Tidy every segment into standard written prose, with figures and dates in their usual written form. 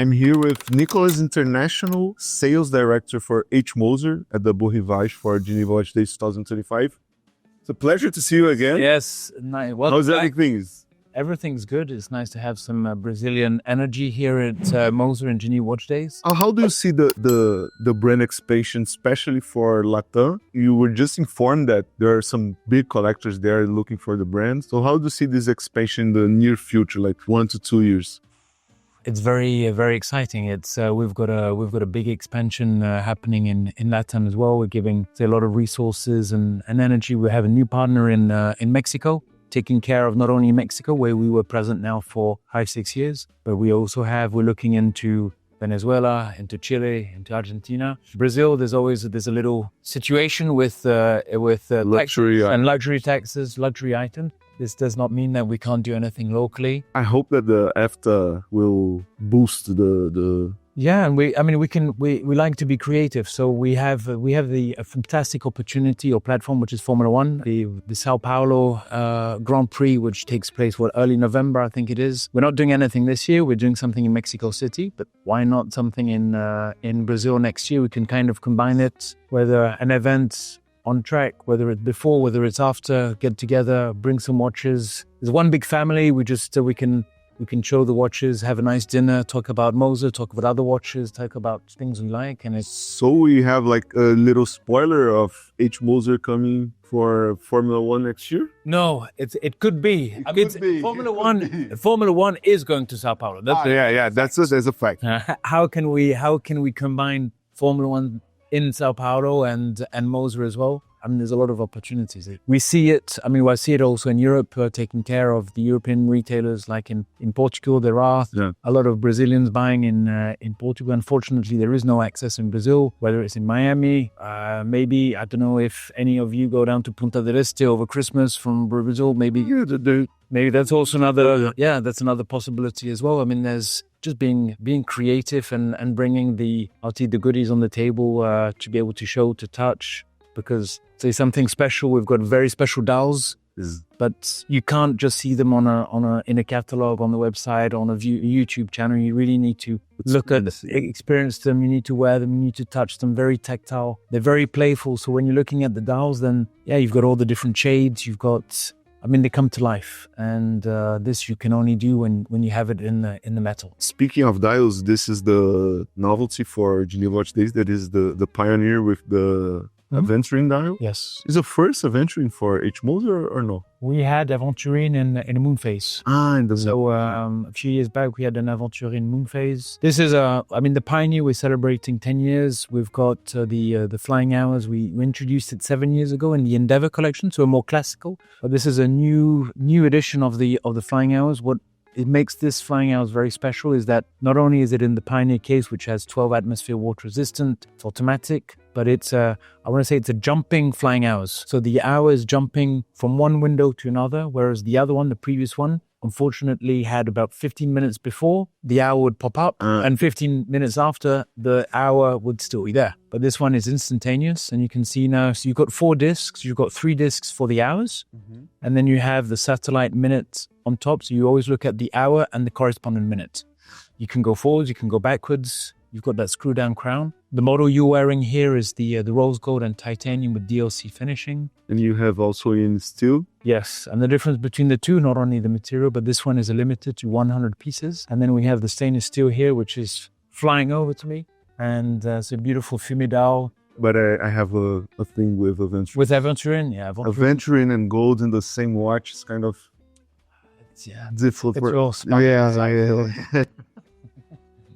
I'm here with Nicholas, International Sales Director for H. Moser at the Beau Rivage for Geneva Watch Days 2025. It's a pleasure to see you again. Yes. Well, how's everything? Everything's good. It's nice to have some Brazilian energy here at Moser and Geneva Watch Days. How do you see the brand expansion, especially for Latam? You were just informed that there are some big collectors there looking for the brand. So how do you see this expansion in the near future, like 1 to 2 years? It's very, very exciting. It's we've got a big expansion happening in Latam as well. We're giving a lot of resources and energy. We have a new partner in Mexico, taking care of not only Mexico, where we were present now for 5-6 years, but we're looking into Venezuela, into Chile, into Argentina. Brazil, there's a little situation with luxury and luxury taxes, luxury items. This does not mean that we can't do anything locally. I hope that the EFTA will boost the Yeah, and we like to be creative. So we have a fantastic opportunity or platform, which is Formula One, the Sao Paulo Grand Prix, which takes place early November, I think it is. We're not doing anything this year. We're doing something in Mexico City, but why not something in Brazil next year? We can kind of combine it, whether an event on track, whether it's before, whether it's after, get together, bring some watches. There's one big family. We can show the watches, have a nice dinner, talk about Moser, talk about other watches, talk about things we like, and it's... So we have like a little spoiler of H. Moser coming for Formula One next year? No, it could be. Could be. Formula One is going to Sao Paulo. That's a fact. How can we combine Formula One in Sao Paulo and Moser as well? I mean, there's a lot of opportunities. We see it. I mean, I see it also in Europe, taking care of the European retailers. Like in Portugal, there are a lot of Brazilians buying in Portugal. Unfortunately, there is no access in Brazil, whether it's in Miami. Maybe, I don't know if any of you go down to Punta del Este over Christmas from Brazil. Maybe that's also another possibility as well. I mean, there's just being creative and bringing the goodies on the table to be able to show, to touch. Because say something special, we've got very special dials, but you can't just see them in a catalog on the website, on a YouTube channel. You really need to experience them. You need to wear them. You need to touch them. Very tactile. They're very playful. So when you're looking at the dials, then you've got all the different shades. They come to life, and this you can only do when you have it in the metal. Speaking of dials, this is the novelty for Geneva Watch Days. That is the pioneer with the Aventurine dial. Yes, is the first Aventurine for H. Moser or no? We had Aventurine in a Moonphase. A few years back we had an Aventurine Moonphase. This is the Pioneer. We're celebrating 10 years. We've got the Flying Hours. We introduced it 7 years ago in the Endeavour collection, so a more classical. But this is a new edition of the Flying Hours. What it makes this Flying Hours very special is that not only is it in the Pioneer case, which has 12 atmosphere water resistant, it's automatic, but it's a jumping Flying Hours. So the hour is jumping from one window to another, whereas the other one, the previous one, unfortunately had about 15 minutes before the hour would pop up and 15 minutes after the hour would still be there. But this one is instantaneous, and you can see now, so you've got 4 discs, you've got 3 discs for the hours, and then you have the satellite minutes on top. So you always look at the hour and the corresponding minute. You can go forwards, you can go backwards. You've got that screw down crown. The model you're wearing here is the rose gold and titanium with DLC finishing. And you have also in steel? Yes, and the difference between the two, not only the material, but this one is limited to 100 pieces. And then we have the stainless steel here, which is flying over to me. And it's a beautiful Fume dial. But I have a thing with Aventurine. With Aventurine, yeah. Aventurine and gold in the same watch is kind of difficult. It's all yeah.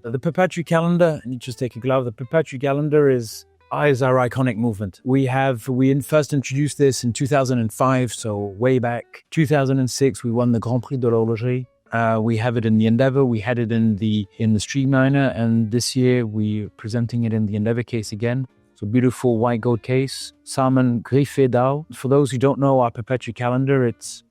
The Perpetual calendar, and you just take a glove. The Perpetual calendar is our iconic movement. We first introduced this in 2005, so way back. 2006, we won the Grand Prix de l'Horlogerie. We have it in the Endeavour. We had it in the Streamliner, and this year we're presenting it in the Endeavour case again. So beautiful white gold case, salmon griffé dial. For those who don't know our Perpetual calendar, it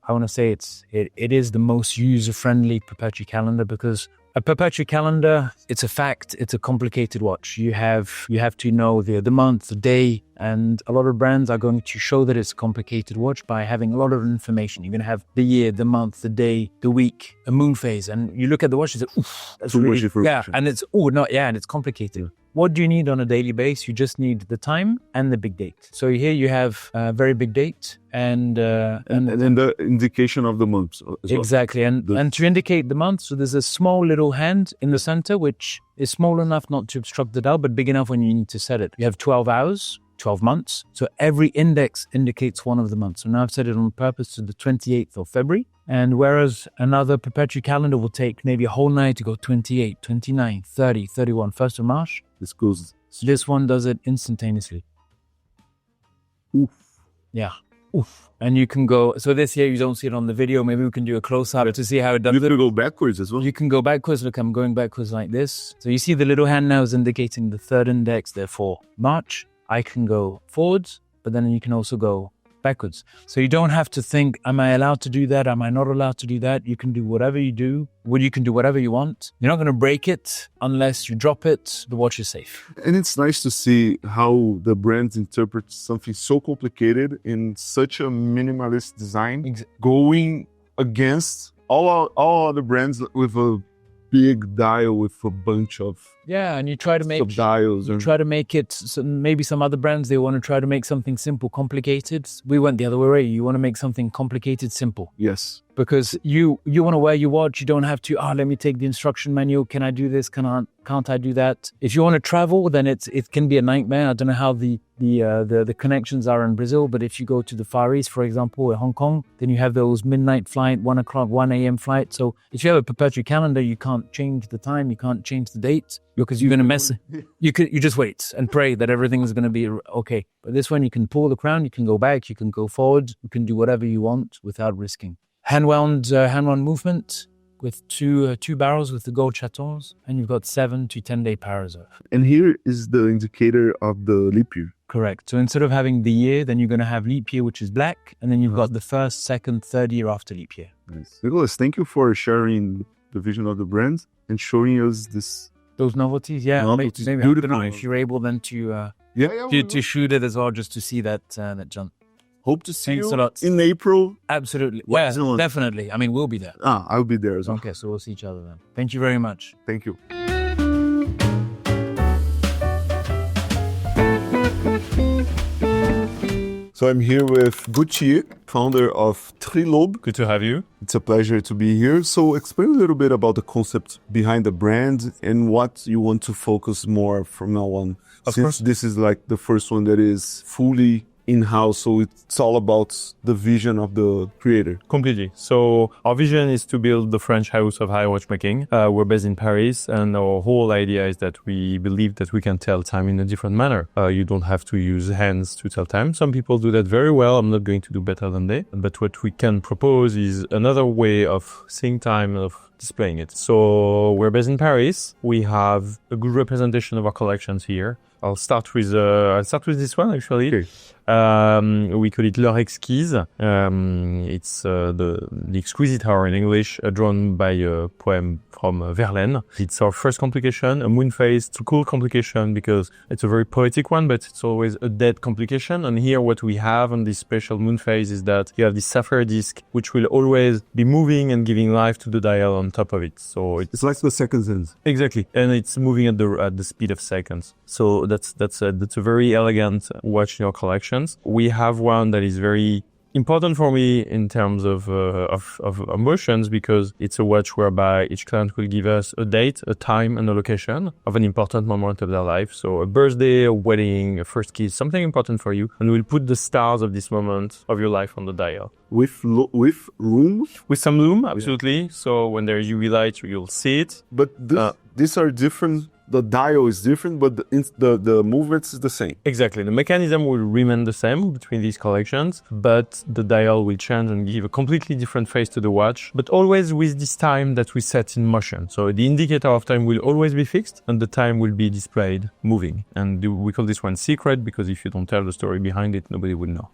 is the most user-friendly Perpetual calendar because A perpetual calendar, it's a fact, it's a complicated watch. You have to know the month, the day, and a lot of brands are going to show that it's a complicated watch by having a lot of information. You're going to have the year, the month, the day, the week, a moon phase, and you look at the watch and say, oof, that's Too really, much information. and it's complicated. What do you need on a daily basis? You just need the time and the big date. So here you have a very big date and then the indication of the month. As well. exactly. And to indicate the month, so there's a small little hand in the center, which is small enough not to obstruct the dial, but big enough when you need to set it. You have 12 hours, 12 months. So every index indicates one of the months. So now I've set it on purpose to the 28th of February. And whereas another perpetual calendar will take maybe a whole night to go 28, 29, 30, 31, 1st of March. This goes. So this one does it instantaneously. Oof. Yeah. Oof. And you can go, so this here, you don't see it on the video. Maybe we can do a close up to see how it does You it. can go backwards as well. You can go backwards. Look, I'm going backwards like this. So you see the little hand now is indicating the third index, therefore March. I can go forwards, but then you can also go backwards. So you don't have to think, am I allowed to do that? Am I not allowed to do that? You can do whatever you do. You can do whatever you want. You're not going to break it unless you drop it. The watch is safe. And it's nice to see how the brands interpret something so complicated in such a minimalist design, going against all other brands with a big dial with a bunch of and you try to make subdials. Maybe some other brands, they want to try to make something simple, complicated. We went the other way. You want to make something complicated, simple. Yes. Because you want to wear your watch. You don't have to, let me take the instruction manual. Can I do this? Can't I do that? If you want to travel, then it can be a nightmare. I don't know how the connections are in Brazil, but if you go to the Far East, for example, or Hong Kong, then you have those midnight flight, 1 a.m. flight. So if you have a perpetual calendar, you can't change the time, you can't change the date because you're going to mess it. You just wait and pray that everything is going to be okay. But this one, you can pull the crown, you can go back, you can go forward, you can do whatever you want without risking. Hand-wound movement with two barrels with the gold chatons, and you've got 7 to 10 day power reserve. And here is the indicator of the leap year. Correct. So instead of having the year, then you're going to have leap year, which is black, and then you've got the 1st, 2nd, 3rd year after leap year. Nice. Nicholas, thank you for sharing the vision of the brand and showing us those novelties. Yeah, novelties. Maybe I don't know if you're able then to shoot it as well, just to see that jump. Hope to see Thanks you a lot. in April. Absolutely. Yeah, Well, definitely. I mean, we'll be there. I'll be there as well. Okay, so we'll see each other then. Thank you very much. Thank you. So I'm here with Gauthier, founder of Trilobe. Good to have you. It's a pleasure to be here. So explain a little bit about the concept behind the brand and what you want to focus more from now on. Of Since course. this is like the first one that is fully in-house, so it's all about the vision of the creator. Completely. So our vision is to build the French house of high watchmaking. We're based in Paris, and our whole idea is that we believe that we can tell time in a different manner. You don't have to use hands to tell time. Some people do that very well. I'm not going to do better than they. But what we can propose is another way of seeing time, of displaying it. So we're based in Paris. We have a good representation of our collections here. I'll start with this one actually. Okay. We call it L'Heure Exquise. It's the exquisite hour in English, drawn by a poem from Verlaine. It's our first complication, a moon phase. It's a cool complication because it's a very poetic one, but it's always a dead complication. And here what we have on this special moon phase is that you have this sapphire disc, which will always be moving and giving life to the dial on top of it. So It's like the second sense. exactly, and it's moving at the speed of seconds. So that's a very elegant watch in our collections. We have one that is very important for me in terms of emotions because it's a watch whereby each client will give us a date, a time, and a location of an important moment of their life. So a birthday, a wedding, a first kiss, something important for you, and we'll put the stars of this moment of your life on the dial. With room, With some lume, absolutely. So when there's UV light, you'll see it. but these are different. The dial is different, but the movements is the same. Exactly. The mechanism will remain the same between these collections, but the dial will change and give a completely different face to the watch, but always with this time that we set in motion. So the indicator of time will always be fixed and the time will be displayed moving. And we call this one secret because if you don't tell the story behind it, nobody will know.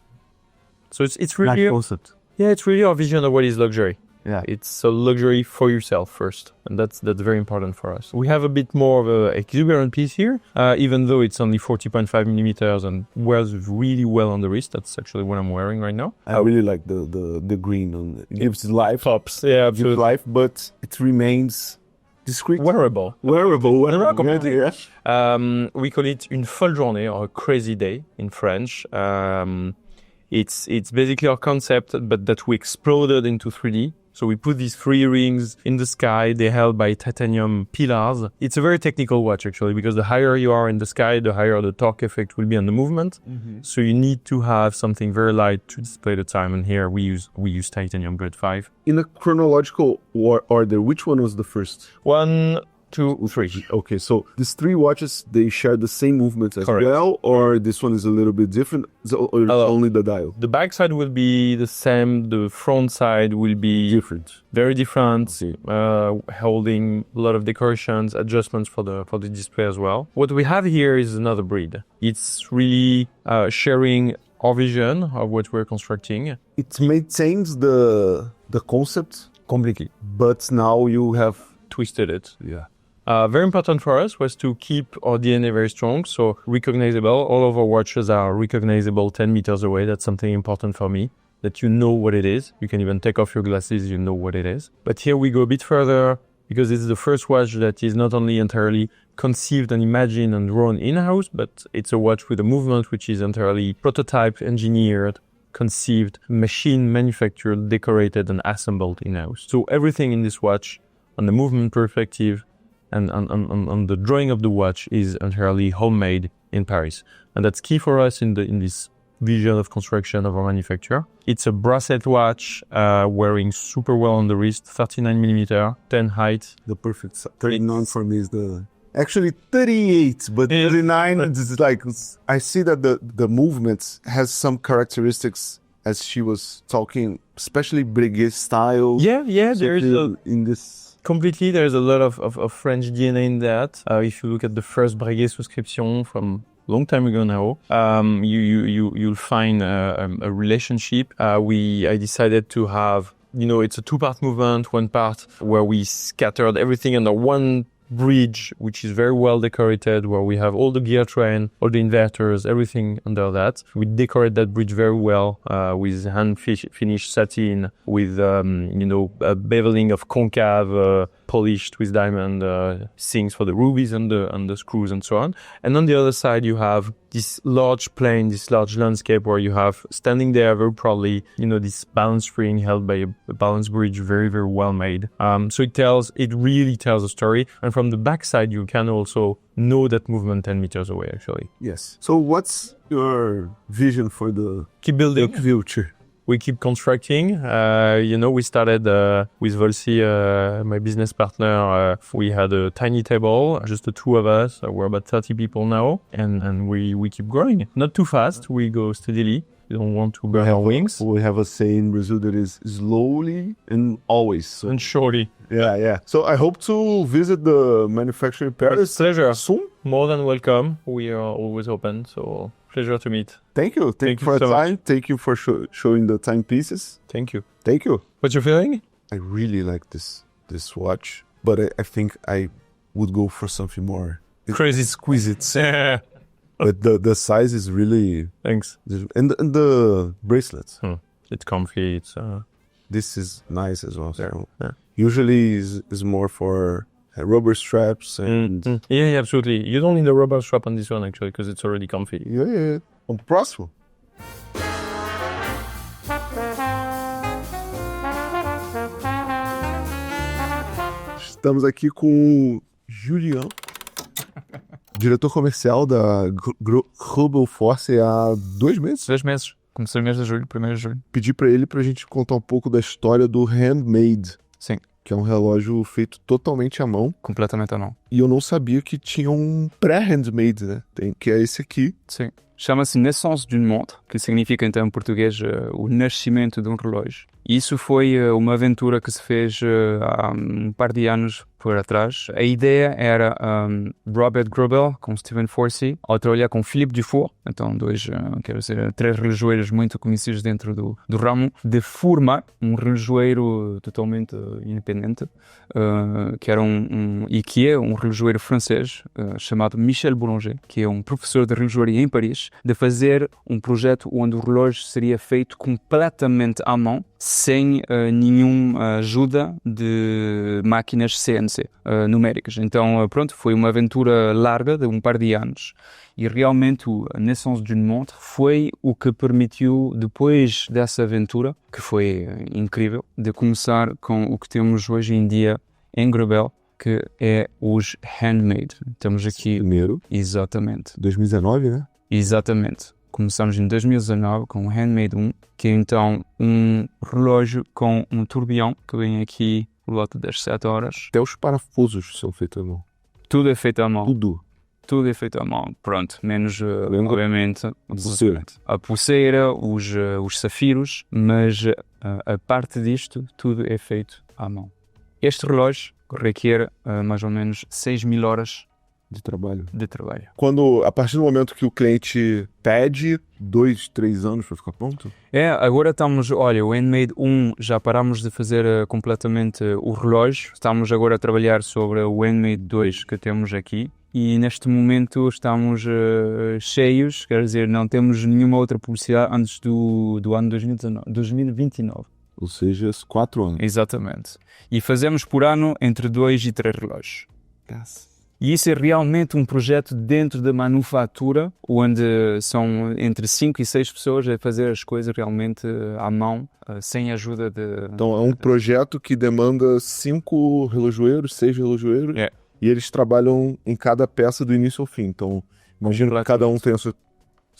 So it's really, concept. it's really our vision of what is luxury. Yeah. It's a luxury for yourself first, and that's very important for us. We have a bit more of an exuberant piece here, even though it's only 40.5 millimeters and wears really well on the wrist. That's actually what I'm wearing right now. I really like the green on it. It gives life, Pops, yeah, gives absolutely. life, but it remains discreet. Wearable. Wearable. Yeah. Yeah. We call it une folle journée or a crazy day in French. It's basically our concept, but that we exploded into 3D. So we put these 3 rings in the sky. They're held by titanium pillars. It's a very technical watch, actually, because the higher you are in the sky, the higher the torque effect will be on the movement. Mm-hmm. So you need to have something very light to display the time. And here we use titanium grade 5. In a chronological order, which one was the first? 1, 2, 3. Okay, so these 3 watches, they share the same movements as Correct. well, or this one is a little bit different, or it's only the dial? The back side will be the same. The front side will be Different. very different, Okay. holding a lot of decorations, adjustments for the display as well. What we have here is another breed. It's really sharing our vision of what we're constructing. It maintains the concept, Completely. but now you have... Twisted it. Yeah. Very important for us was to keep our DNA very strong, so recognizable. All of our watches are recognizable 10 meters away. That's something important for me, that you know what it is. You can even take off your glasses, you know what it is. But here we go a bit further, because this is the first watch that is not only entirely conceived and imagined and drawn in-house, but it's a watch with a movement which is entirely prototyped, engineered, conceived, machine manufactured, decorated, and assembled in-house. So everything in this watch, on the movement perspective, and on the drawing of the watch, is entirely homemade in Paris. And that's key for us in this vision of construction of our manufacturer. It's a bracelet watch, wearing super well on the wrist, 39 millimeter, 10 height. The perfect 39 for me is the... Actually 38, but 39 is like... I see that the movement has some characteristics, as she was talking, especially Breguet style. Yeah, there's in this... Completely, there's a lot of French DNA in that. If you look at the first Breguet subscription from a long time ago now, you'll find a relationship. I decided to have, it's a 2-part movement, 1 part where we scattered everything under one bridge, which is very well decorated, where we have all the gear train, all the inverters, everything under that. We decorate that bridge very well with hand-finished satin, with a beveling of concave, polished with diamond things for the rubies and the screws and so on. And on the other side, you have this large plane, this large landscape where you have standing there very proudly, this balance ring held by a balance bridge, very, very well made. So it really tells a story. And from the back side, you can also know that movement 10 meters away, actually. Yes. So what's your vision for the Keep building. future? We keep constructing. We started with Volsi, my business partner. We had a tiny table, just the 2 of us. We're about 30 people now, and we keep growing. Not too fast. We go steadily. We don't want to burn our wings. We have a saying in Brazil that is slowly and always. So, And surely. yeah. So I hope to visit the manufacturing Paris Pleasure. soon. More than welcome. We are always open. So pleasure to meet. Thank you. Thank you for you the so time. Thank you for showing the timepieces. Thank you. Thank you. What's your feeling? I really like this watch, but I think I would go for something more Crazy. exquisite. Yeah. But the size is really... Thanks. And the bracelets. It's comfy. It's This is nice as well. So Yeah. usually is more for rubber straps and... Yeah, absolutely. You don't need a rubber strap on this one, actually, because it's already comfy. Yeah. Próximo. Estamos aqui com o Julião, diretor comercial da Global Force há 2 meses. 2 meses. Comecei no mês de julho, 1º de julho. Pedi para ele pra gente contar um pouco da história do Handmade, Sim, que é um relógio feito totalmente à mão. completamente ou não. E eu não sabia que tinha um pré-handmade, né? Que é esse aqui. Sim. Chama-se Naissance d'une montre, que significa então em português o nascimento de um relógio. E isso foi uma aventura que se fez há um par de anos por atrás. A ideia era Robert Grobel com Stephen Forsey, ao trabalhar com Philippe Dufour, então três relojoeiros muito conhecidos dentro do ramo, de formar um relojoeiro totalmente independente, que era que é um relojoeiro francês chamado Michel Boulanger, que é um professor de relojoaria em Paris, de fazer um projeto onde o relógio seria feito completamente à mão, sem nenhuma ajuda de máquinas CNC numéricas. Então, pronto, foi uma aventura larga de um par de anos. E realmente a naissance d'une montre foi o que permitiu, depois dessa aventura, que foi incrível, de começar com o que temos hoje em dia em Grobel, que é os handmade. Estamos aqui... Primeiro. Exatamente. 2019, né? Exatamente. Começamos em 2019 com o Handmade 1, que é então um relógio com um turbião que vem aqui por volta das 7 horas. Até os parafusos são feitos à mão. Tudo é feito à mão. Tudo. Tudo é feito à mão. Pronto, menos, obviamente, a pulseira, os safiros, mas a parte disto, tudo é feito à mão. Este relógio requer mais ou menos 6.000 horas de trabalho. A partir do momento que o cliente pede 2, 3 anos para ficar pronto? Agora estamos, o Handmade 1 já paramos de fazer completamente o relógio, estamos agora a trabalhar sobre o Handmade 2 que temos aqui e neste momento estamos cheios, quer dizer, não temos nenhuma outra publicidade antes do ano 2029. Ou seja, 4 anos. Exatamente. E fazemos por ano entre 2 e 3 relógios. E isso é realmente um projeto dentro da manufatura, onde são entre 5 e 6 pessoas a fazer as coisas realmente à mão, sem ajuda de... Então é um projeto que demanda 5 relojoeiros, 6 relojoeiros, e eles trabalham em cada peça do início ao fim. Então, imagino que cada um tem a sua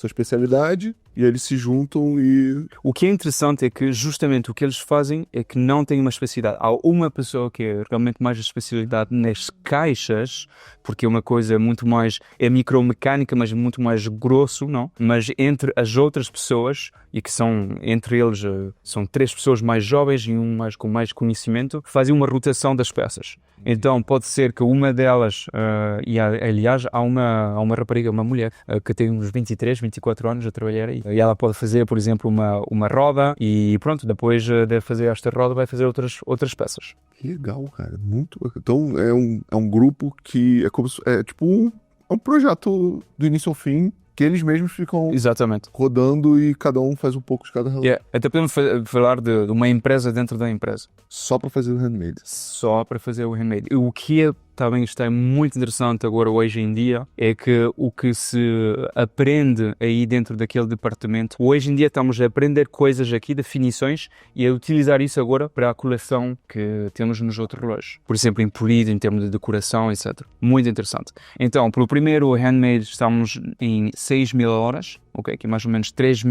especialidade, e eles se juntam e... O que é interessante é que justamente o que eles fazem é que não tem uma especialidade. Há uma pessoa que é realmente mais a especialidade nas caixas, porque é uma coisa muito mais... é micromecânica, mas muito mais grosso, não? Mas entre as outras pessoas, e que são, entre eles, são 3 pessoas mais jovens e com mais conhecimento, fazem uma rotação das peças. Então pode ser que uma delas, aliás, há uma rapariga, uma mulher, que tem uns 23, 24 anos a trabalhar aí. E ela pode fazer, por exemplo, uma roda e pronto, depois de fazer esta roda vai fazer outras peças. Que legal, cara. Muito. Então é um grupo que é como é tipo um projeto do início ao fim, que eles mesmos ficam Exatamente. Rodando e cada um faz um pouco de cada relógio. Até podemos falar de uma empresa dentro da empresa. Só para fazer o handmade. Só para fazer o handmade. E o que também está muito interessante agora hoje em dia é que o que se aprende aí dentro daquele departamento, hoje em dia estamos a aprender coisas aqui, definições, e a utilizar isso agora para a coleção que temos nos outros relógios. Por exemplo, em polido, em termos de decoração, etc. Muito interessante. Então, pelo primeiro handmade estamos em 6.000 horas, que é mais ou menos 3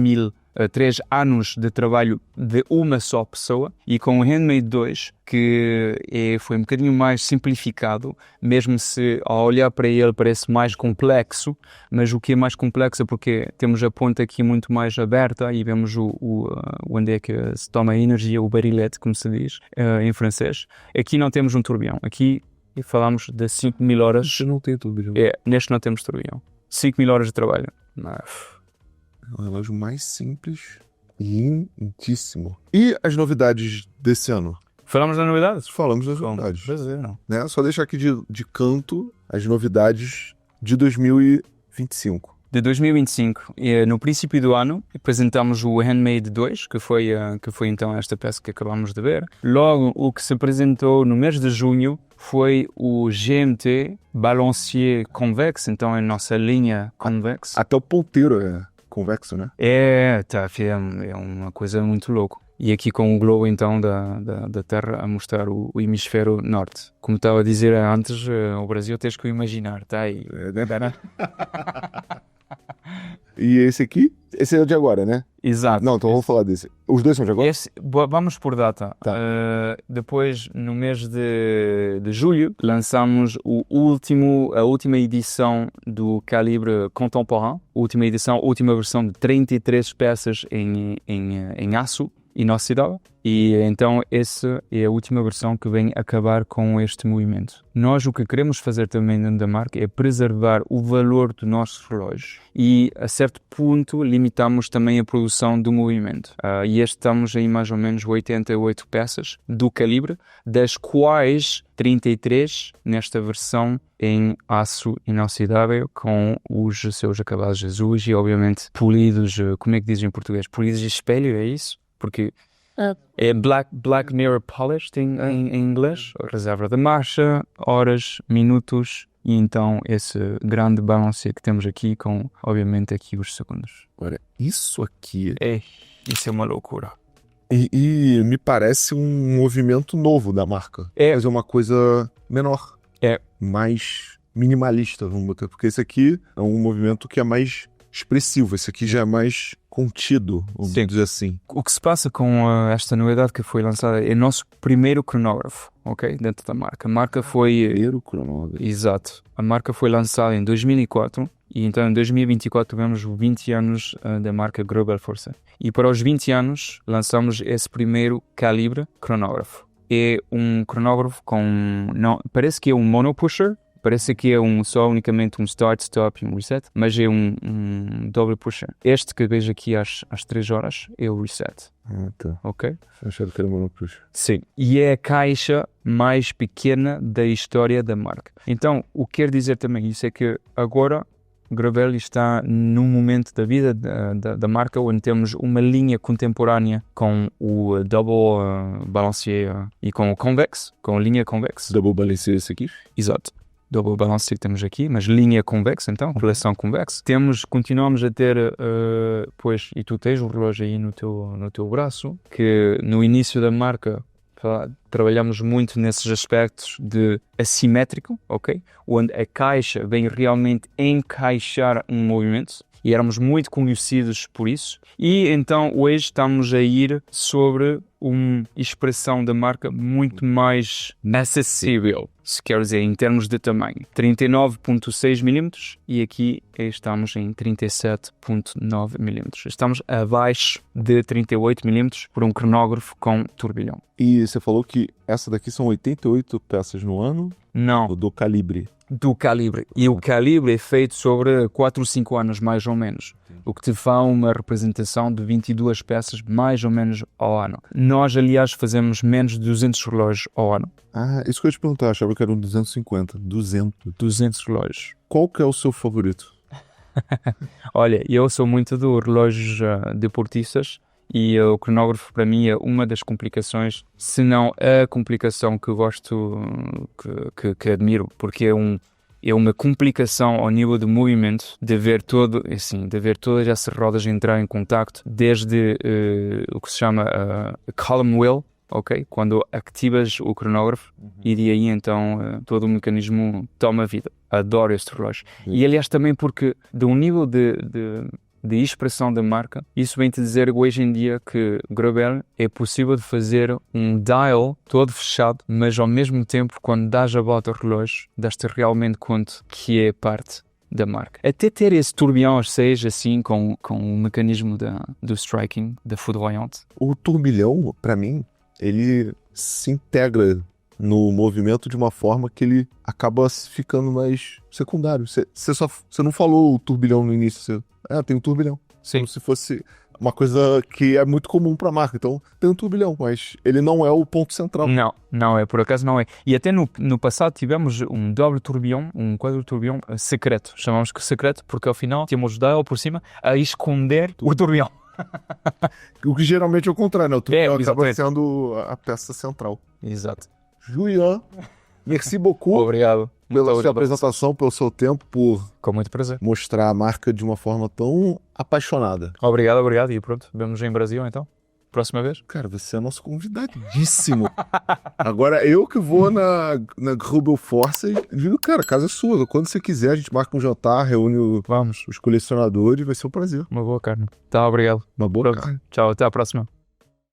anos de trabalho de uma só pessoa, e com o Handmade 2, que foi um bocadinho mais simplificado, mesmo se ao olhar para ele parece mais complexo, mas o que é mais complexo é porque temos a ponta aqui muito mais aberta e vemos onde é que se toma a energia, o barilete, como se diz em francês. Aqui não temos um turbião, aqui falamos de 5.000 horas. Este não tem turbião. Neste não temos turbião. 5.000 horas de trabalho. É um relógio mais simples e lindíssimo. E as novidades desse ano? Falamos das novidades? Falamos das novidades. Prazer, não. Né? Só deixar aqui de canto as novidades de 2025. De 2025, no princípio do ano, apresentamos o Handmade 2, que foi então esta peça que acabamos de ver. Logo, o que se apresentou no mês de junho foi o GMT Balancier Convex, então é a nossa linha Convex. Até o ponteiro é convexo, né? É uma coisa muito louca. E aqui com o globo então da Terra a mostrar o hemisfério norte. Como estava a dizer antes, o Brasil tens que o imaginar, tá aí. Né? E esse aqui? Esse é o de agora, né? Exato. Não, então vamos falar desse. Os dois são de agora? Vamos por data. Tá. Depois, no mês de julho, lançamos a última edição do calibre contemporain. Última versão de 33 peças em aço. inoxidável. E então essa é a última versão que vem acabar com este movimento. Nós o que queremos fazer também dentro da marca é preservar o valor do nosso relógio e a certo ponto limitamos também a produção do movimento. E estamos aí mais ou menos 88 peças do calibre, das quais 33 nesta versão em aço inoxidável com os seus acabados azuis e obviamente polidos, como é que dizem em português? Polidos de espelho, é isso? Porque é black mirror polished em inglês, reserva de marcha, horas, minutos e então esse grande balance que temos aqui com, obviamente, aqui os segundos. Agora, isso aqui... Isso é uma loucura. E me parece um movimento novo da marca. Fazer uma coisa menor. Mais minimalista, vamos botar. Porque esse aqui é um movimento que é mais expressivo. Esse aqui já é mais contido, vamos dizer assim. O que se passa com esta novidade que foi lançada é o nosso primeiro cronógrafo, ok? Dentro da marca. A marca foi... Primeiro cronógrafo. Exato. A marca foi lançada em 2004 e então em 2024 tivemos 20 anos da marca Gröbel Força. E para os 20 anos lançamos esse primeiro calibre cronógrafo. É um cronógrafo com... Não, parece que é um monopusher. Parece que é só unicamente um start, stop e um reset, mas é um double pusher. Este que vejo aqui às 3 horas é o reset. Tá. Ok? Achava que era monopusher. Sim. E é a caixa mais pequena da história da marca. Então, o que quer dizer também isso é que agora Gröbel está num momento da vida da marca onde temos uma linha contemporânea com o double balancier e com o convex, com a linha convex. Double balancier esse aqui? Exato. Double balance que temos aqui, mas linha convexa então, relação convexa. Continuamos a ter, pois, e tu tens o relógio aí no teu braço, que no início da marca trabalhamos muito nesses aspectos de assimétrico, ok? Onde a caixa vem realmente encaixar um movimento. E éramos muito conhecidos por isso. E então hoje estamos a ir sobre uma expressão da marca muito mais acessível, se quer dizer, em termos de tamanho. 39.6 mm e aqui estamos em 37.9 mm. Estamos abaixo de 38 mm por um cronógrafo com turbilhão. E você falou que essa daqui são 88 peças no ano? Não. Do calibre. Do calibre. E o calibre é feito sobre 4 ou 5 anos, mais ou menos. O que te faz uma representação de 22 peças, mais ou menos, ao ano. Nós, aliás, fazemos menos de 200 relógios ao ano. Isso que eu ia te perguntar. Achava que eram 250. 200 relógios. Qual que é o seu favorito? Olha, eu sou muito do relógios deportistas. E o cronógrafo para mim é uma das complicações, se não a complicação que gosto, que admiro, porque é uma complicação ao nível de movimento, de ver todas essas rodas entrar em contacto, desde o que se chama column wheel, ok? Quando ativas o cronógrafo e de aí então todo o mecanismo toma vida. Adoro este relógio. E aliás também porque de um nível de expressão da marca, isso vem-te dizer hoje em dia que Gröbel é possível de fazer um dial todo fechado, mas ao mesmo tempo, quando dás a volta ao relógio, dás-te realmente conta que é parte da marca. Até ter esse turbilhão às 6, assim, com o mecanismo do striking, da foudroyante. O turbilhão, para mim, ele se integra no movimento de uma forma que ele acaba ficando mais secundário. Você não falou o turbilhão no início, tem um turbilhão. Sim. Como se fosse uma coisa que é muito comum para a marca. Então, tem um turbilhão, mas ele não é o ponto central. Não é, por acaso não é. E até no passado tivemos um doble turbilhão, um quadro turbilhão secreto. Chamamos que secreto porque ao final tínhamos o dial por cima a esconder o turbilhão. O que geralmente é o contrário, né? O turbilhão acaba exatamente. sendo a peça central. Exato. Julian, merci beaucoup. Obrigado. Pela sua apresentação, pelo seu tempo, por Com muito prazer. mostrar a marca de uma forma tão apaixonada. Obrigado. E pronto, vemos em Brasil então. Próxima vez. Cara, você é nosso convidadíssimo. Agora eu que vou na Gröbel Força e digo, cara, a casa é sua. Quando você quiser, a gente marca um jantar, reúne Vamos. os colecionadores, vai ser um prazer. Uma boa carne. Tá, obrigado. Uma boa Pronto. carne. Tchau, até à próxima.